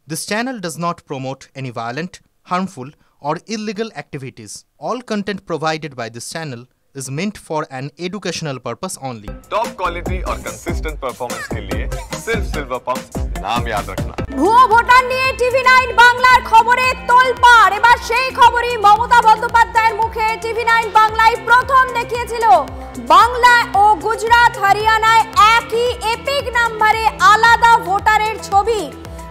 This channel does not promote any violent, harmful, or illegal activities. All content provided by this channel is meant for an educational purpose only. Top quality और consistent performance के लिए सिर्फ silver pumps नाम याद रखना। ভুয়ো voter নিয়ে টিভি9 বাংলার খবরে তোলপাড়। এবার সেই খবরই মমতা বন্দ্যোপাধ্যায়ের মুখে টিভি9 বাংলায় প্রথম দেখিয়েছিল। বাংলা ও গুজরাট হরিয়ানায় একই এপিক নম্বরে আলাদা ভোটারের ছবি।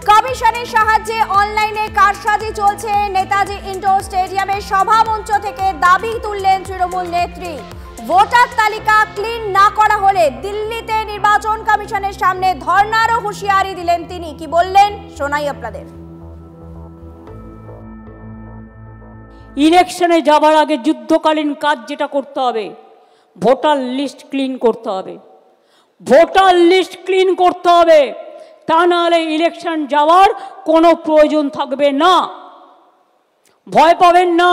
কমিশনের সাহায্যে অনলাইনে কারসাজি চলছে। নেতাজি ইন্ডোর স্টেডিয়ামের সভামঞ্চ থেকে দাবি তুললেন তৃণমূল নেত্রী। ভোটার তালিকা ক্লিন না করা হলে দিল্লিতে নির্বাচন কমিশনের সামনে ধর্নারও হুঁশিয়ারি দিলেন তিনি। কি বললেন শোনাই আপনাদের। ইলেকশনে যাবার আগে যুদ্ধকালীন কাজ যেটা করতে হবে, ভোটার লিস্ট ক্লিন করতে হবে। ভোটার লিস্ট ক্লিন করতে হবে, তা নাহলে ইলেকশন যাওয়ার কোনো প্রয়োজন থাকবে না। ভয় পাবেন না।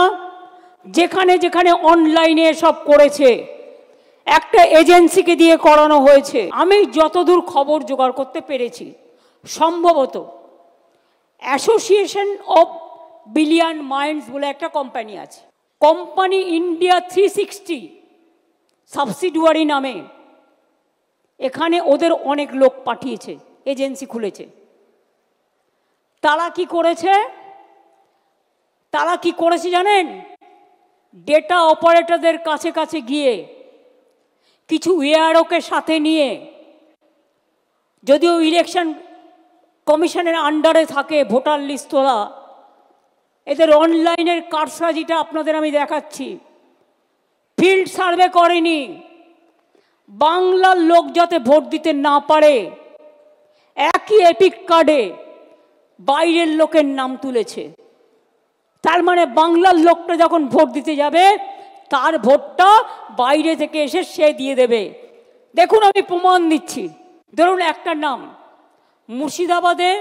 যেখানে যেখানে অনলাইনে সব করেছে একটা এজেন্সিকে দিয়ে করানো হয়েছে। আমি যতদূর খবর জোগাড় করতে পেরেছি, সম্ভবত অ্যাসোসিয়েশন অফ বিলিয়ন মাইন্ডস বলে একটা কোম্পানি আছে, কোম্পানি ইন্ডিয়া 360 সাবসিডিয়ারি নামে, এখানে ওদের অনেক লোক পাঠিয়েছে, এজেন্সি খুলেছে। তারা কি করেছে জানেন? ডেটা অপারেটরদের কাছে কাছে গিয়ে কিছু এআরওকে সাথে নিয়ে, যদিও ইলেকশন কমিশনের আন্ডারে থাকে ভোটার লিস্ট তোলা, এদের অনলাইনের কারসাজিটা আপনাদের আমি দেখাচ্ছি। ফিল্ড সার্ভে করেনি, বাংলার লোক যাতে ভোট দিতে না পারে একই এপিক কার্ডে বাইরের লোকের নাম তুলেছে। তার মানে বাংলার লোকটা যখন ভোট দিতে যাবে তার ভোটটা বাইরে থেকে এসে সে দিয়ে দেবে। দেখুন আমি প্রমাণ দিচ্ছি। ধরুন একটা নাম, মুর্শিদাবাদে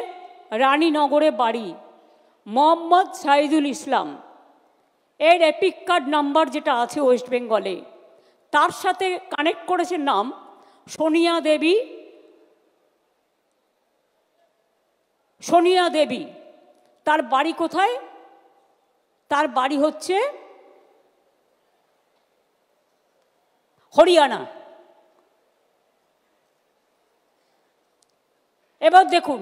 রানীনগরে বাড়ি, মোহাম্মদ সাইদুল ইসলাম। এর এপিক কার্ড নাম্বার যেটা আছে ওয়েস্ট বেঙ্গলে, তার সাথে কানেক্ট করেছে নাম সোনিয়া দেবী। তার বাড়ি কোথায়? তার বাড়ি হচ্ছে হরিয়ানা। এবার দেখুন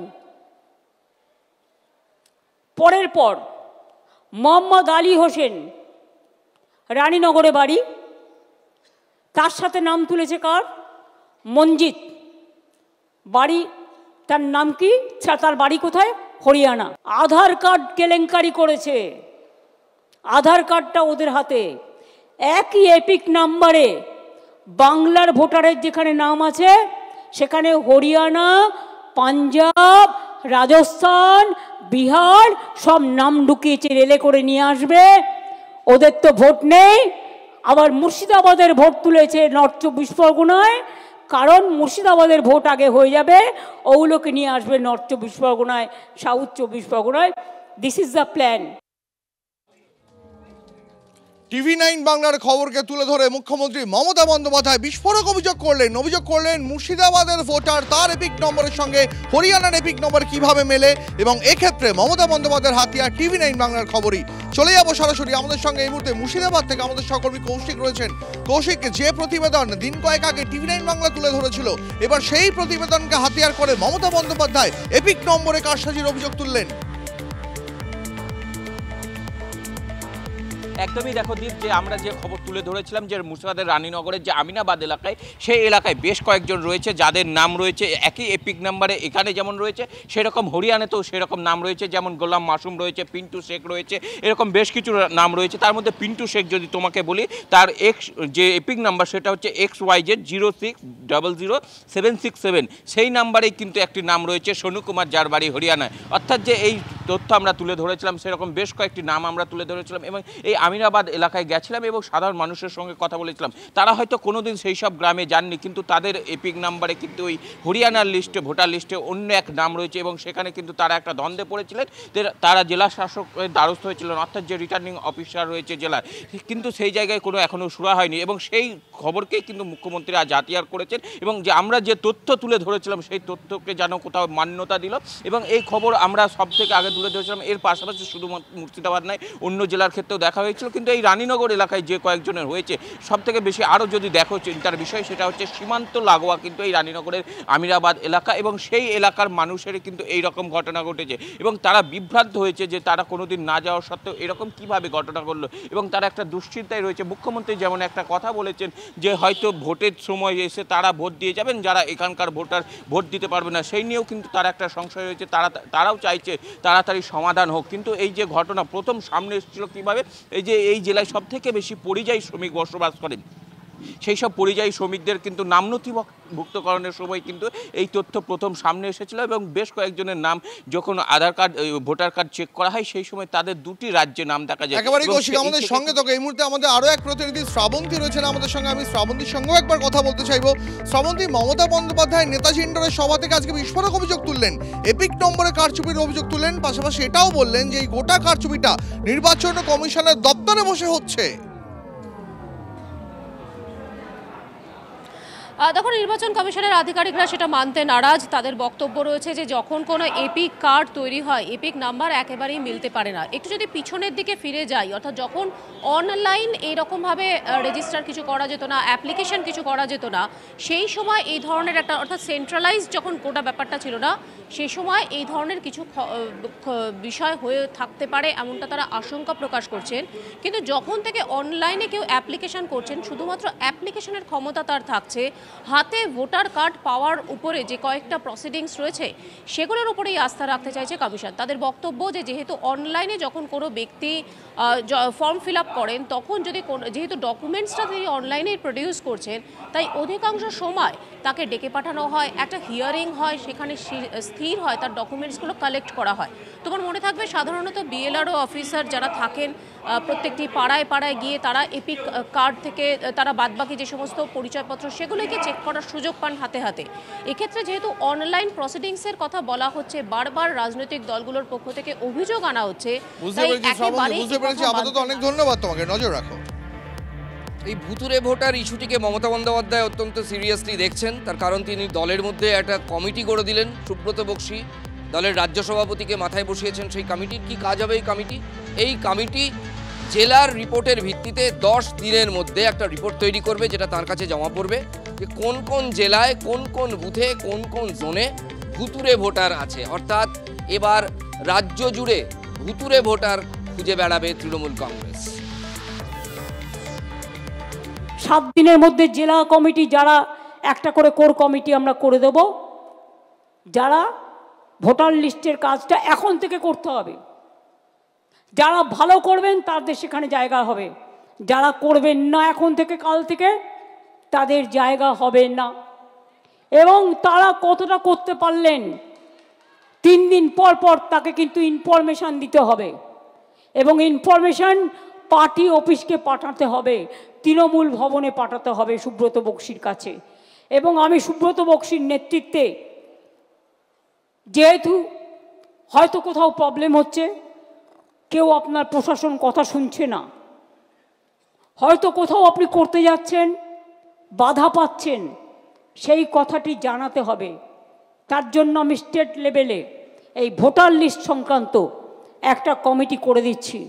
পরের পর, মোহাম্মদ আলী হোসেন, রানীনগরে বাড়ি, তার সাথে নাম তুলেছে কার? মঞ্জিত। বাড়ি, তার নাম কি? তার বাড়ি কোথায়? হরিয়ানা। আধার কার্ড কেলেঙ্কারি করেছে, আধার কার্ডটা ওদের হাতে। একই এপিক নাম্বারে বাংলার ভোটারের যেখানে নাম আছে সেখানে হরিয়ানা, পাঞ্জাব, রাজস্থান, বিহার সব নাম ঢুকিয়েছে, রেলে করে নিয়ে আসবে। ওদের তো ভোট নেই। আবার মুর্শিদাবাদের ভোট তুলেছে নর্থ 24 পরগনায়, কারণ মুর্শিদাবাদের ভোট আগে হয়ে যাবে, ওগুলোকে নিয়ে আসবে নর্থ 24 পরগনায়, সাউথ 24 পরগনায়। This is the plan. TV nine বাংলার খবরকে তুলে ধরে মুখ্যমন্ত্রী মমতা বন্দ্যোপাধ্যায় বিস্ফোরক অভিযোগ করলেন মুর্শিদাবাদের ভোটার তার এপিক নম্বরের সঙ্গে হরিয়ানার এপিক নম্বর কিভাবে মেলে, এবং এক্ষেত্রে মমতা বন্দ্যোপাধ্যায়ের হাতিয়ার টিভি9 বাংলার খবরই। চলে যাবো সরাসরি আমাদের সঙ্গে এই মুহূর্তে মুর্শিদাবাদ থেকে আমাদের সহকর্মী কৌশিক রয়েছেন। কৌশিক, যে প্রতিবেদন দিন কয়েক আগে টিভি9 বাংলা তুলে ধরেছিল, এবার সেই প্রতিবেদনকে হাতিয়ার করে মমতা বন্দ্যোপাধ্যায় এপিক নম্বরে কারসাজির অভিযোগ তুললেন। একদমই দেখো দীপ, যে আমরা যে খবর তুলে ধরেছিলাম যে মুর্শিদাবাদের রানীনগরের যে আমিনাবাদ এলাকায়, সেই এলাকায় বেশ কয়েকজন রয়েছে যাদের নাম রয়েছে একই এপিক নাম্বারে। এখানে যেমন রয়েছে সেরকম হরিয়ানাতেও সেরকম নাম রয়েছে, যেমন গোলাম মাসুম রয়েছে, পিন্টু শেখ রয়েছে, এরকম বেশ কিছু নাম রয়েছে। তার মধ্যে পিন্টু শেখ যদি তোমাকে বলি, তার যে এপিক নাম্বার সেটা হচ্ছে XYZ 0600767। সেই নাম্বারেই কিন্তু একটি নাম রয়েছে সোনু কুমার, যার বাড়ি হরিয়ানায়। অর্থাৎ যে এই তথ্য আমরা তুলে ধরেছিলাম সেরকম বেশ কয়েকটি নাম আমরা তুলে ধরেছিলাম এবং এই আমিনাবাদ এলাকায় গেছিলাম এবং সাধারণ মানুষের সঙ্গে কথা বলেছিলাম। তারা হয়তো কোনোদিন সেই সব গ্রামে যাননি, কিন্তু তাদের এপিক নাম্বারে কিন্তু ওই হরিয়ানার লিস্টে, ভোটার লিস্টে অন্য এক নাম রয়েছে এবং সেখানে কিন্তু তারা একটা দ্বন্দ্বে পড়েছিলেন। তারা জেলা শাসকের দ্বারস্থ হয়েছিলেন, অর্থাৎ যে রিটার্নিং অফিসার রয়েছে জেলার, কিন্তু সেই জায়গায় কোনো এখনও সুরা হয়নি এবং সেই খবরকেই কিন্তু মুখ্যমন্ত্রী আজ হাতিয়ার করেছেন এবং যে আমরা যে তথ্য তুলে ধরেছিলাম সেই তথ্যকে যেন কোথাও মান্যতা দিল এবং এই খবর আমরা সব থেকে আগে তুলে ধরেছিলাম। এর পাশাপাশি শুধু মুর্শিদাবাদ নয়, অন্য জেলার ক্ষেত্রেও দেখা হয়েছিল, কিন্তু এই রানীনগর এলাকায় যে কয়েকজনের হয়েছে সব থেকে বেশি আরও যদি দেখো চিন্তার বিষয় সেটা হচ্ছে সীমান্ত লাগোয়া কিন্তু এই রানীনগরের আমিরাবাদ এলাকা এবং সেই এলাকার মানুষের কিন্তু এই রকম ঘটনা ঘটেছে এবং তারা বিভ্রান্ত হয়েছে যে তারা কোনোদিন না যাওয়ার সত্ত্বেও এরকম কিভাবে ঘটনা ঘটলো এবং তারা একটা দুশ্চিন্তায় রয়েছে। মুখ্যমন্ত্রী যেমন একটা কথা বলেছেন যে হয়তো ভোটের সময় এসে তারা ভোট দিয়ে যাবেন, যারা এখানকার ভোটার ভোট দিতে পারবে না সেই নিয়েও কিন্তু তারা একটা সংশয় রয়েছে, তারাও চাইছে তাড়াতাড়ি সমাধান হোক। কিন্তু এই যে ঘটনা প্রথম সামনে এসেছিল কীভাবে, এই যে এই জেলায় সব থেকে বেশি পরিযায়ী শ্রমিক বসবাস করেন, সেই সব পরিযায়ী শ্রমিকদের কিন্তু নাম নথিভুক্তকরণের সময় কিন্তু এই তথ্য প্রথম সামনে এসেছিল এবং বেশ কয়েকজনের নাম যখন আধার কার্ড, ভোটার কার্ড চেক করা হয় সেই সময় তাদের দুটি রাজ্যে নাম দেখা যায়। একেবারে কৌশিক, আমাদের সঙ্গে তো এই মুহূর্তে আমাদের আরো এক প্রতিনিধি শ্রাবন্তী রয়েছেন আমাদের সঙ্গে। আমি শ্রাবন্তীর সঙ্গেও একবার কথা বলতে চাইবো। শ্রাবন্তী, মমতা বন্দ্যোপাধ্যায় নেতাজি ইন্ডোরের সভা থেকে আজকে বিস্ফোরক অভিযোগ তুললেন, এপিক নম্বরে কারচুপির অভিযোগ তুললেন, পাশাপাশি এটাও বললেন যে এই গোটা কারচুপিটা নির্বাচন কমিশনের দপ্তরে বসে হচ্ছে। দেখো, নির্বাচন কমিশনের আধিকারিকরা সেটা মানতে নারাজ। তাদের বক্তব্য রয়েছে যে যখন কোনো এপিক কার্ড তৈরি হয় এপিক নাম্বার একেবারেই মিলতে পারে না। একটু যদি পিছনের দিকে ফিরে যাই, অর্থাৎ যখন অনলাইন এইরকমভাবে রেজিস্টার কিছু করা যেত না, অ্যাপ্লিকেশন কিছু করা যেত না, সেই সময় এই ধরনের একটা, অর্থাৎ সেন্ট্রালাইজ যখন গোটা ব্যাপারটা ছিল না, সেই সময় এই ধরনের কিছু বিষয় হয়ে থাকতে পারে এমনটা তারা আশঙ্কা প্রকাশ করছেন। কিন্তু যখন থেকে অনলাইনে কেউ অ্যাপ্লিকেশন করছেন, শুধুমাত্র অ্যাপ্লিকেশনের ক্ষমতা তার থাকছে, হাতে ভোটার কার্ড পাওয়ার উপরে যে কয়েকটা প্রসিডিংস রয়েছে সেগুলোর উপরেই আস্থা রাখতে চাইছে কমিশন। তাদের বক্তব্য যে যেহেতু অনলাইনে যখন কোনো ব্যক্তি ফর্ম ফিল আপ করেন তখন যদি যেহেতু ডকুমেন্টসটা তিনি অনলাইনেই প্রডিউস করছেন, তাই অধিকাংশ সময় তাকে ডেকে পাঠানো হয়, একটা হিয়ারিং হয়, সেখানে স্থির হয়, তার ডকুমেন্টসগুলো কালেক্ট করা হয়। তোমার মনে থাকবে সাধারণত বিএলআরও অফিসার যারা থাকেন প্রত্যেকটি পাড়ায় পাড়ায় গিয়ে তারা এপিক কার্ড থেকে তারা বাদবাকি যে সমস্ত পরিচয়পত্র সেগুলোকে চেক করার সুযোগ পান হাতে হাতে। এক্ষেত্রে যেহেতু অনলাইন প্রসিডিংসের কথা বলা হচ্ছে, বারবার রাজনৈতিক দলগুলোর পক্ষ থেকে অভিযোগ আনা হচ্ছে। অনেক ধন্যবাদ তোমাকে, নজর রাখো। এই ভুতুরে ভোটার ইস্যুটিকে মমতা বন্দ্যোপাধ্যায় অত্যন্ত সিরিয়াসলি দেখছেন, তার কারণ তিনি দলের মধ্যে একটা কমিটি গড়ে দিলেন। সুব্রত বক্সী দলের রাজ্য সভাপতিকে মাথায় বসিয়েছেন। সেই কমিটির কি কাজ হবে? এই কমিটি জেলার রিপোর্টের ভিত্তিতে 10 দিনের মধ্যে একটা রিপোর্ট তৈরি করবে, যেটা তার কাছে জমা পড়বে যে কোন কোন জেলায়, কোন কোন বুথে, কোন কোন জোনে ভুতুরে ভোটার আছে। অর্থাৎ এবার রাজ্য জুড়ে ভুতুরে ভোটার খুঁজে বেড়াবে তৃণমূল কংগ্রেস। 7 দিনের মধ্যে জেলা কমিটি, যারা একটা করে কোর কমিটি আমরা করে দেব, যারা ভোটার লিস্টের কাজটা এখন থেকে করতে হবে। যারা ভালো করবেন তাদের সেখানে জায়গা হবে, যারা করবেন না এখন থেকে কাল থেকে তাদের জায়গা হবে না। এবং তারা কতটা করতে পারলেন 3 দিন পর পর তাকে কিন্তু ইনফরমেশান দিতে হবে এবং ইনফরমেশান পার্টি অফিসকে পাঠাতে হবে, তৃণমূল ভবনে পাঠাতে হবে সুব্রত বক্সীর কাছে। এবং আমি সুব্রত বক্সীর নেতৃত্বে, যেহেতু হয়তো কোথাও প্রবলেম হচ্ছে, কেউ আপনার প্রশাসন কথা শুনছে না, হয়তো কোথাও আপনি করতে যাচ্ছেন বাধা পাচ্ছেন, সেই কথাটি জানাতে হবে। তার জন্য আমি স্টেট লেভেলে এই ভোটার লিস্ট সংক্রান্ত একটা কমিটি করে দিচ্ছি।